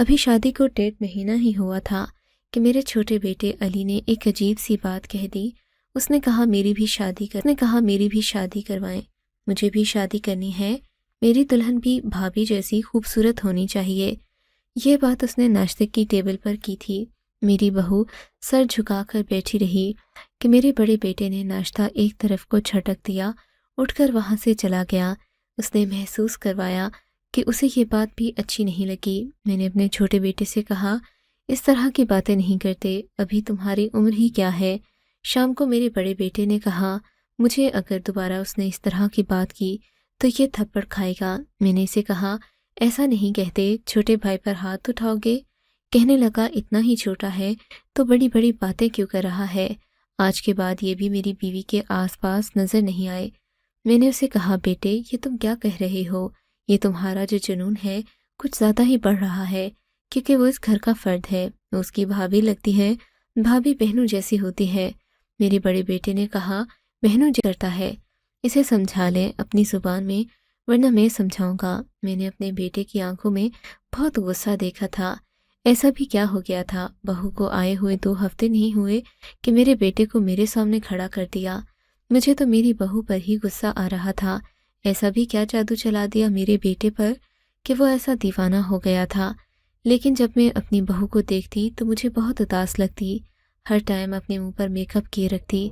ابھی شادی کو 1.5 مہینہ ہی ہوا تھا کہ میرے چھوٹے بیٹے علی نے ایک عجیب سی بات کہہ دی۔ اس نے کہا میری بھی شادی کروائیں، مجھے بھی شادی کرنی ہے، میری دلہن بھی بھابھی جیسی خوبصورت ہونی چاہیے۔ یہ بات اس نے ناشتے کی ٹیبل پر کی تھی۔ میری بہو سر جھکا کر بیٹھی رہی کہ میرے بڑے بیٹے نے ناشتہ ایک طرف کو جھٹک دیا، اٹھ کر وہاں سے چلا گیا۔ اس نے محسوس کروایا کہ اسے یہ بات بھی اچھی نہیں لگی۔ میں نے اپنے چھوٹے بیٹے سے کہا، اس طرح کی باتیں نہیں کرتے، ابھی تمہاری عمر ہی کیا ہے۔ شام کو میرے بڑے بیٹے نے کہا، مجھے اگر دوبارہ اس نے اس طرح کی بات کی تو یہ تھپڑ کھائے گا۔ میں نے اسے کہا، ایسا نہیں کہتے، چھوٹے بھائی پر ہاتھ اٹھاؤ گے؟ کہنے لگا، اتنا ہی چھوٹا ہے تو بڑی بڑی باتیں کیوں کر رہا ہے؟ آج کے بعد یہ بھی میری بیوی کے آس پاس نظر نہیں آئے۔ میں نے اسے کہا، بیٹے یہ تم کیا کہہ رہے ہو؟ یہ تمہارا جو جنون ہے کچھ زیادہ ہی بڑھ رہا ہے، کیونکہ وہ اس گھر کا فرد ہے، وہ اس کی بھابھی لگتی ہے، بھابھی بہنوں جیسی ہوتی ہے۔ میرے بڑے بیٹے نے کہا، بہنوں جو کرتا ہے، اسے سمجھا لیں اپنی زبان میں، ورنہ میں سمجھاؤں گا۔ میں نے اپنے بیٹے کی آنکھوں میں بہت غصہ دیکھا تھا۔ ایسا بھی کیا ہو گیا تھا؟ بہو کو آئے ہوئے 2 ہفتے نہیں ہوئے کہ میرے بیٹے کو میرے سامنے کھڑا کر دیا۔ مجھے تو میری بہو پر ہی غصہ آ رہا تھا۔ ایسا بھی کیا جادو چلا دیا میرے بیٹے پر کہ وہ ایسا دیوانہ ہو گیا تھا؟ لیکن جب میں اپنی بہو کو دیکھتی تو مجھے بہت اداس لگتی، ہر ٹائم اپنے منہ پر میک اپ کیے رکھتی۔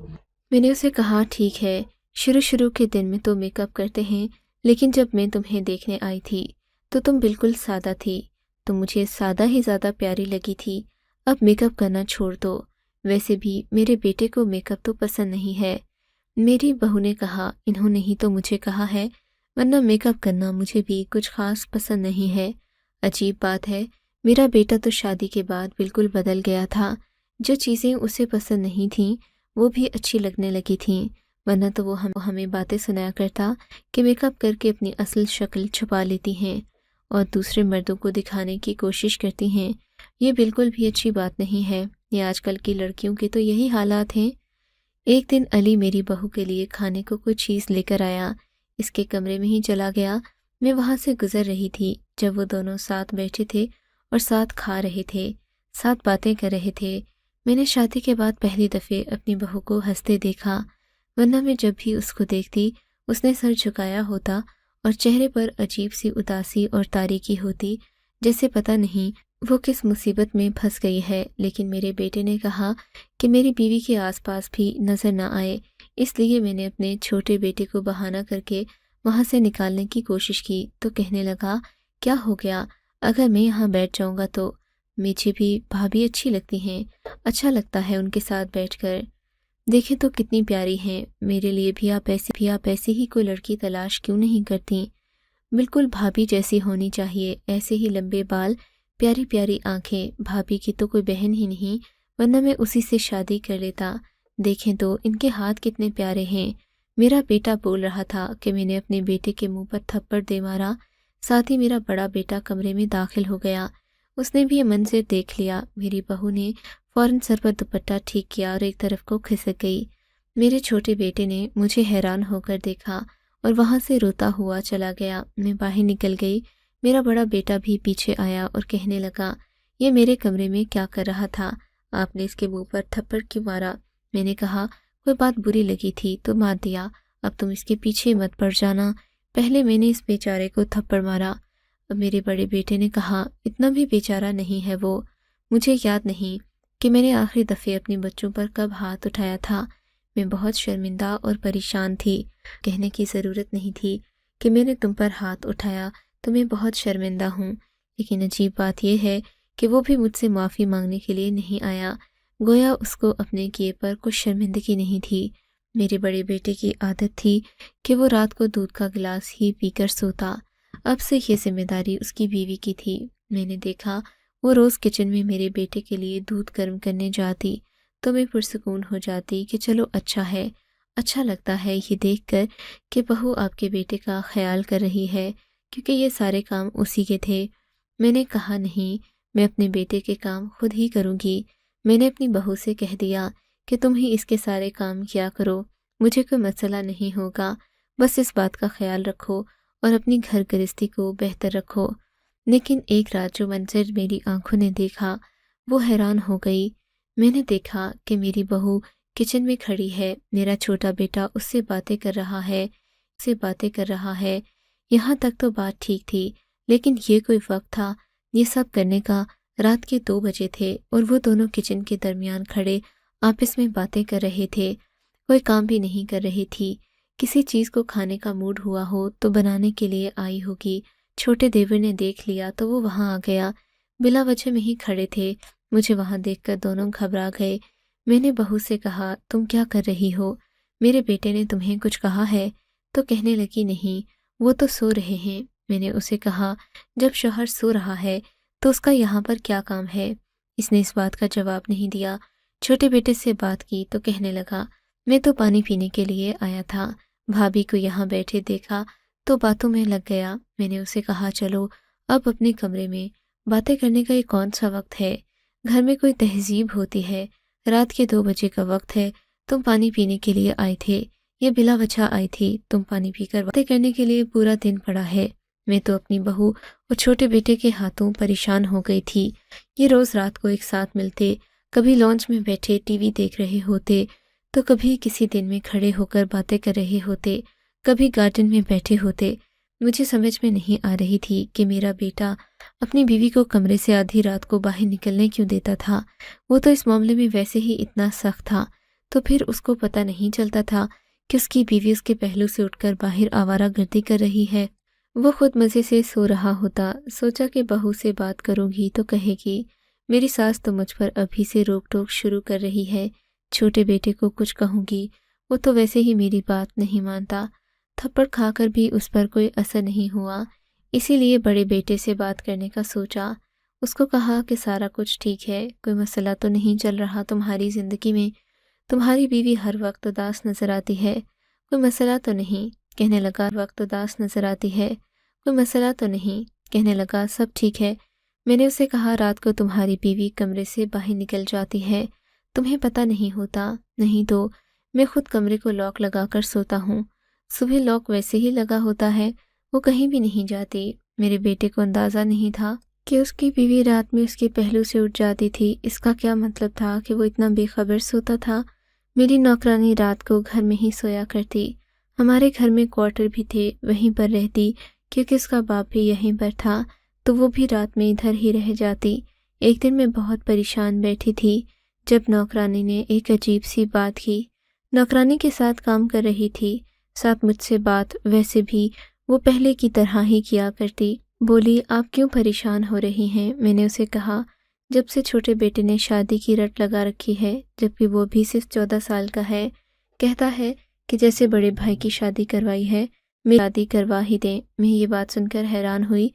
میں نے اسے کہا، ٹھیک ہے، شروع کے دن میں تو میک اپ کرتے ہیں، لیکن جب میں تمہیں دیکھنے آئی تھی تو تم بالکل سادہ تھی، تو مجھے سادہ ہی زیادہ پیاری لگی تھی۔ اب میک اپ کرنا چھوڑ دو، ویسے بھی میرے بیٹے کو میک اپ تو پسند نہیں ہے۔ میری بہو نے کہا، انہوں نے ہی تو مجھے کہا ہے، ورنہ میک اپ کرنا مجھے بھی کچھ خاص پسند نہیں ہے۔ عجیب بات ہے، میرا بیٹا تو شادی کے بعد بالکل بدل گیا تھا۔ جو چیزیں اسے پسند نہیں تھیں وہ بھی اچھی لگنے لگی تھیں، ورنہ تو وہ ہمیں باتیں سنایا کرتا کہ میک اپ کر کے اپنی اصل شکل چھپا لیتی ہیں اور دوسرے مردوں کو دکھانے کی کوشش کرتی ہیں۔ یہ بالکل بھی اچھی بات نہیں ہے، یہ آج کل کی لڑکیوں کے تو یہی حالات ہیں۔ ایک دن علی میری بہو کے لیے کھانے کو کوئی چیز لے کر آیا، اس کے کمرے میں ہی چلا گیا۔ میں وہاں سے گزر رہی تھی جب وہ دونوں ساتھ بیٹھے تھے اور ساتھ کھا رہے تھے، ساتھ باتیں کر رہے تھے۔ میں نے شادی کے بعد پہلی دفعہ اپنی بہو کو ہنستے دیکھا، ورنہ میں جب بھی اس کو دیکھتی اس نے سر جھکایا ہوتا اور چہرے پر عجیب سی اداسی اور تاریکی ہوتی، جیسے پتہ نہیں وہ کس مصیبت میں پھنس گئی ہے۔ لیکن میرے بیٹے نے کہا کہ میری بیوی کے آس پاس بھی نظر نہ آئے، اس لیے میں نے اپنے چھوٹے بیٹے کو بہانہ کر کے وہاں سے نکالنے کی کوشش کی تو کہنے لگا، کیا ہو گیا؟ اگر میں یہاں بیٹھ جاؤں گا تو مجھے بھی بھابھی اچھی لگتی ہیں، اچھا لگتا ہے ان کے ساتھ بیٹھ کر، دیکھیں تو کتنی پیاری ہیں، میرے لیے بھی آپ ایسے ہی کوئی لڑکی تلاش کیوں نہیں کرتی؟ بالکل بھابھی جیسی ہونی چاہیے، ایسے ہی لمبے بال، پیاری پیاری آنکھیں۔ بھابھی کی تو کوئی بہن ہی نہیں، ورنہ میں اسی سے شادی کر لیتا۔ دیکھیں تو ان کے ہاتھ کتنے پیارے ہیں۔ میرا بیٹا بول رہا تھا کہ میں نے اپنے بیٹے کے منہ پر تھپڑ دے مارا، ساتھ ہی میرا بڑا بیٹا کمرے میں داخل ہو گیا، اس نے بھی یہ منظر دیکھ لیا۔ میری بہو نے فوراً سر پر دوپٹہ ٹھیک کیا اور ایک طرف کو کھسک گئی۔ میرے چھوٹے بیٹے نے مجھے حیران ہو کر دیکھا اور وہاں سے روتا ہوا چلا گیا۔ میں باہر نکل گئی، میرا بڑا بیٹا بھی پیچھے آیا اور کہنے لگا، یہ میرے کمرے میں کیا کر رہا تھا؟ آپ نے اس کے منہ پر تھپڑ کیوں مارا؟ میں نے کہا، کوئی بات بری لگی تھی تو مار دیا، اب تم اس کے پیچھے مت پڑ جانا، پہلے میں نے اس بیچارے کو تھپڑ مارا۔ اب میرے بڑے بیٹے نے کہا، اتنا بھی بیچارہ نہیں ہے وہ، مجھے یاد نہیں کہ میں نے آخری دفعہ اپنے بچوں پر کب ہاتھ اٹھایا تھا۔ میں بہت شرمندہ اور پریشان تھی، کہنے کی ضرورت نہیں تھی کہ میں نے تم پر ہاتھ اٹھایا تو میں بہت شرمندہ ہوں، لیکن عجیب بات یہ ہے کہ وہ بھی مجھ سے معافی مانگنے کے لیے نہیں آیا، گویا اس کو اپنے کیے پر کچھ شرمندگی نہیں تھی۔ میرے بڑے بیٹے کی عادت تھی کہ وہ رات کو دودھ کا گلاس ہی پی کر سوتا، اب سے یہ ذمہ داری اس کی بیوی کی تھی۔ میں نے دیکھا وہ روز کچن میں میرے بیٹے کے لیے دودھ گرم کرنے جاتی تو میں پرسکون ہو جاتی کہ چلو اچھا ہے، اچھا لگتا ہے یہ دیکھ کر کہ بہو آپ کے بیٹے کا خیال کر رہی ہے، کیونکہ یہ سارے کام اسی کے تھے۔ میں نے کہا، نہیں، میں اپنے بیٹے کے کام خود ہی کروں گی۔ میں نے اپنی بہو سے کہہ دیا کہ تم ہی اس کے سارے کام کیا کرو، مجھے کوئی مسئلہ نہیں ہوگا، بس اس بات کا خیال رکھو اور اپنی گھر گرہستی کو بہتر رکھو۔ لیکن ایک رات جو منظر میری آنکھوں نے دیکھا وہ حیران ہو گئی۔ میں نے دیکھا کہ میری بہو کچن میں کھڑی ہے، میرا چھوٹا بیٹا اس سے باتیں کر رہا ہے۔ یہاں تک تو بات ٹھیک تھی، لیکن یہ کوئی وقت تھا یہ سب کرنے کا؟ رات کے 2 بجے تھے اور وہ دونوں کچن کے درمیان کھڑے آپس میں باتیں کر رہے تھے، کوئی کام بھی نہیں کر رہی تھی۔ کسی چیز کو کھانے کا موڈ ہوا ہو تو بنانے کے لیے آئی ہوگی۔ چھوٹے دیور نے دیکھ لیا تو وہ وہاں آ گیا، بلا وجہ میں ہی کھڑے تھے۔ مجھے وہاں دیکھ کر دونوں گھبرا گئے۔ میں نے بہو سے کہا، تم کیا کر رہی ہو؟ میرے بیٹے نے تمہیں کچھ کہا ہے؟ تو کہنے لگی، نہیں، وہ تو سو رہے ہیں۔ میں نے اسے کہا، جب شوہر سو رہا ہے تو اس کا یہاں پر کیا کام ہے؟ اس نے اس بات کا جواب نہیں دیا۔ چھوٹے بیٹے سے بات کی تو کہنے لگا، میں تو پانی پینے کے لیے آیا تھا، بھابھی کو یہاں بیٹھے دیکھا تو باتوں میں لگ گیا۔ میں نے اسے کہا، چلو اب اپنے کمرے میں، باتیں کرنے کا یہ کون سا وقت ہے؟ گھر میں کوئی تہذیب ہوتی ہے؟ رات کے 2 بجے کا وقت ہے، تم پانی پینے کے لیے آئے تھے، یہ بلا وجہ آئی تھی، تم پانی پی کر باتیں کرنے کے لیے پورا دن پڑا ہے۔ میں تو اپنی بہو اور چھوٹے بیٹے کے ہاتھوں پریشان ہو گئی تھی۔ یہ روز رات کو ایک ساتھ ملتے، کبھی لانچ میں بیٹھے ٹی وی دیکھ رہے ہوتے تو کبھی کسی دن میں کھڑے ہو کر باتیں کر رہے ہوتے، کبھی گارڈن میں بیٹھے ہوتے۔ مجھے سمجھ میں نہیں آ رہی تھی کہ میرا بیٹا اپنی بیوی کو کمرے سے آدھی رات کو باہر نکلنے کیوں دیتا تھا۔ وہ تو اس معاملے میں ویسے ہی اتنا سخت تھا، تو پھر اس کو پتہ نہیں چلتا تھا کہ اس کی بیوی اس کے پہلو سے اٹھ کر باہر آوارہ گردی کر رہی ہے۔ وہ خود مزے سے سو رہا ہوتا۔ سوچا کہ بہو سے بات کروں گی تو کہے گی، میری ساس تو مجھ پر ابھی سے روک ٹوک شروع کر رہی ہے۔ چھوٹے بیٹے کو کچھ کہوں گی، وہ تو ویسے ہی میری بات نہیں مانتا۔ تھپڑ کھا کر بھی اس پر کوئی اثر نہیں ہوا، اسی لیے بڑے بیٹے سے بات کرنے کا سوچا۔ اس کو کہا کہ سارا کچھ ٹھیک ہے، کوئی مسئلہ تو نہیں چل رہا تمہاری زندگی میں؟ تمہاری بیوی ہر وقت اداس نظر آتی ہے، کوئی مسئلہ تو نہیں؟ کہنے لگا، ہر وقت اداس نظر آتی ہے، کوئی مسئلہ تو نہیں؟ کہنے لگا، سب ٹھیک ہے۔ میں نے اسے کہا، رات کو تمہاری بیوی کمرے سے باہر نکل جاتی ہے، تمہیں پتہ نہیں ہوتا؟ نہیں تو میں خود کمرے کو لاک لگا کر سوتا ہوں، صبح لاک ویسے ہی لگا ہوتا ہے، وہ کہیں بھی نہیں جاتی۔ میرے بیٹے کو اندازہ نہیں تھا کہ اس کی بیوی رات میں اس کے پہلو سے اٹھ جاتی تھی۔ اس کا کیا مطلب تھا کہ وہ اتنا بے خبر سوتا تھا؟ میری نوکرانی رات کو گھر میں ہی سویا کرتی، ہمارے گھر میں کوارٹر بھی تھے، وہیں پر رہتی، کیونکہ اس کا باپ بھی یہیں پر تھا، تو وہ بھی رات میں ادھر ہی رہ جاتی۔ ایک دن میں بہت پریشان بیٹھی تھی جب نوکرانی نے ایک عجیب سی بات کی۔ نوکرانی کے ساتھ کام کر رہی تھی، ساتھ مجھ سے بات ویسے بھی وہ پہلے کی طرح ہی کیا کرتی۔ بولی، آپ کیوں پریشان ہو رہی ہیں؟ میں نے اسے کہا، جب سے چھوٹے بیٹے نے شادی کی رٹ لگا رکھی ہے، جبکہ وہ بھی صرف 14 سال کا ہے، کہتا ہے کہ جیسے بڑے بھائی کی شادی کروائی ہے میں شادی کروا ہی دیں۔ میں یہ بات سن کر حیران ہوئی۔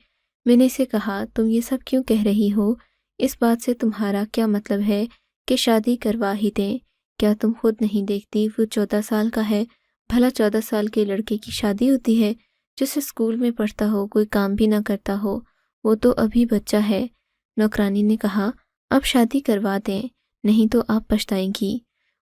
میں نے اسے کہا، تم یہ سب کیوں کہہ رہی ہو؟ اس بات سے تمہارا کیا مطلب ہے کہ شادی کروا ہی دیں؟ کیا تم خود نہیں دیکھتی وہ 14 سال کا ہے؟ بھلا 14 سال کے لڑکے کی شادی ہوتی ہے جسے اسکول میں پڑھتا ہو، کوئی کام بھی نہ کرتا ہو؟ وہ تو ابھی بچہ ہے۔ نوکرانی نے کہا، اب شادی کروا دیں، نہیں تو آپ پچھتائیں گی۔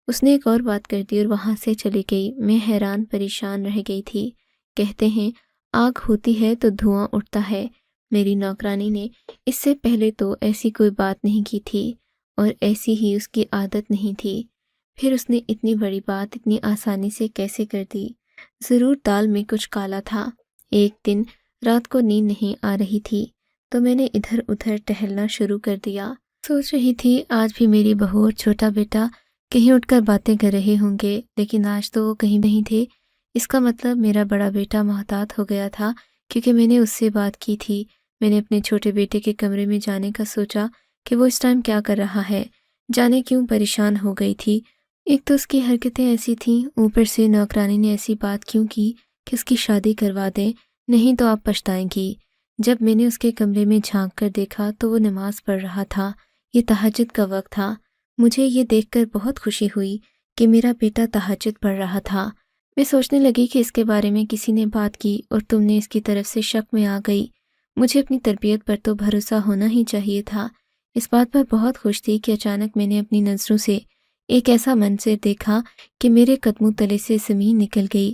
اس نے ایک اور بات کر دی اور وہاں سے چلی گئی۔ میں حیران پریشان رہ گئی تھی۔ کہتے ہیں آگ ہوتی ہے تو دھواں اٹھتا ہے۔ میری نوکرانی نے اس سے پہلے تو ایسی کوئی بات نہیں کی تھی اور ایسی ہی اس کی عادت نہیں تھی، پھر اس نے اتنی بڑی بات اتنی آسانی سے کیسے کر دی؟ ضرور دال میں کچھ کالا تھا۔ ایک دن رات کو نیند نہیں آ رہی تھی تو میں نے ادھر ادھر ٹہلنا شروع کر دیا۔ سوچ رہی تھی آج بھی میری بہو اور چھوٹا بیٹا کہیں اٹھ کر باتیں کر رہے ہوں گے، لیکن آج تو وہ کہیں نہیں تھے۔ اس کا مطلب میرا بڑا بیٹا محتاط ہو گیا تھا، کیونکہ میں نے اس سے بات کی تھی۔ میں نے اپنے چھوٹے بیٹے کے کمرے میں جانے کا سوچا کہ وہ اس ٹائم کیا کر رہا ہے، جانے کیوں پریشان ہو گئی تھی۔ ایک تو اس کی حرکتیں ایسی تھیں، اوپر سے نوکرانی نے ایسی بات کیوں کی کہ اس کی شادی کروا دیں، نہیں تو آپ پچھتائیں گی۔ جب میں نے اس کے کمرے میں جھانک کر دیکھا تو وہ نماز پڑھ رہا تھا، یہ تہجد کا وقت تھا۔ مجھے یہ دیکھ کر بہت خوشی ہوئی کہ میرا بیٹا تہجد پڑھ رہا تھا۔ میں سوچنے لگی کہ اس کے بارے میں کسی نے بات کی اور تم نے اس کی طرف سے شک میں آ گئی۔ مجھے اپنی تربیت پر تو بھروسہ ہونا ہی چاہیے تھا۔ اس بات پر بہت خوش تھی کہ اچانک میں نے اپنی نظروں سے ایک ایسا منظر دیکھا کہ میرے قدموں تلے سے زمین نکل گئی۔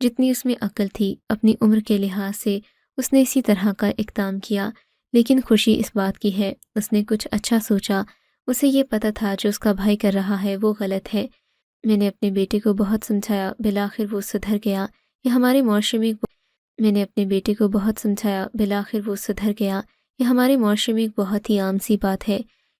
جتنی اس میں عقل تھی اپنی عمر کے لحاظ سے اس نے اسی طرح کا اقدام کیا، لیکن خوشی اس بات کی ہے اس نے کچھ اچھا سوچا۔ اسے یہ پتہ تھا جو اس کا بھائی کر رہا ہے وہ غلط ہے۔ میں نے اپنے بیٹے کو بہت سمجھایا، بالآخر وہ سدھر گیا۔ یہ ہمارے معاشرے میں ہمارے معاشرے میں ایک بہت ہی عام سی بات ہے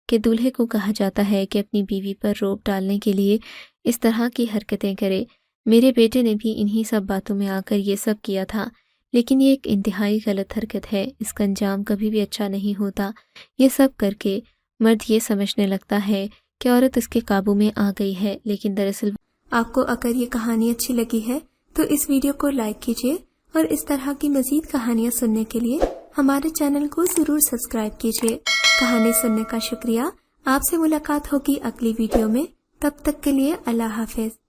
کہ دولہے کو کہا جاتا ہے کہ اپنی بیوی پر روب ڈالنے کے لیے اس طرح کی حرکتیں کرے۔ میرے بیٹے نے بھی انہی سب باتوں میں آ کر یہ سب کیا تھا، لیکن یہ ایک انتہائی غلط حرکت ہے، اس کا انجام کبھی بھی اچھا نہیں ہوتا۔ یہ سب کر کے مرد یہ سمجھنے لگتا ہے کہ عورت اس کے قابو میں آ گئی ہے، لیکن دراصل آپ کو اگر یہ کہانی اچھی لگی ہے تو اس ویڈیو کو لائک کیجیے اور اس طرح کی مزید کہانیاں سننے کے لیے ہمارے چینل کو ضرور سبسکرائب کیجیے۔ کہانی سننے کا شکریہ۔ آپ سے ملاقات ہوگی اگلی ویڈیو میں، تب تک کے لیے اللہ حافظ۔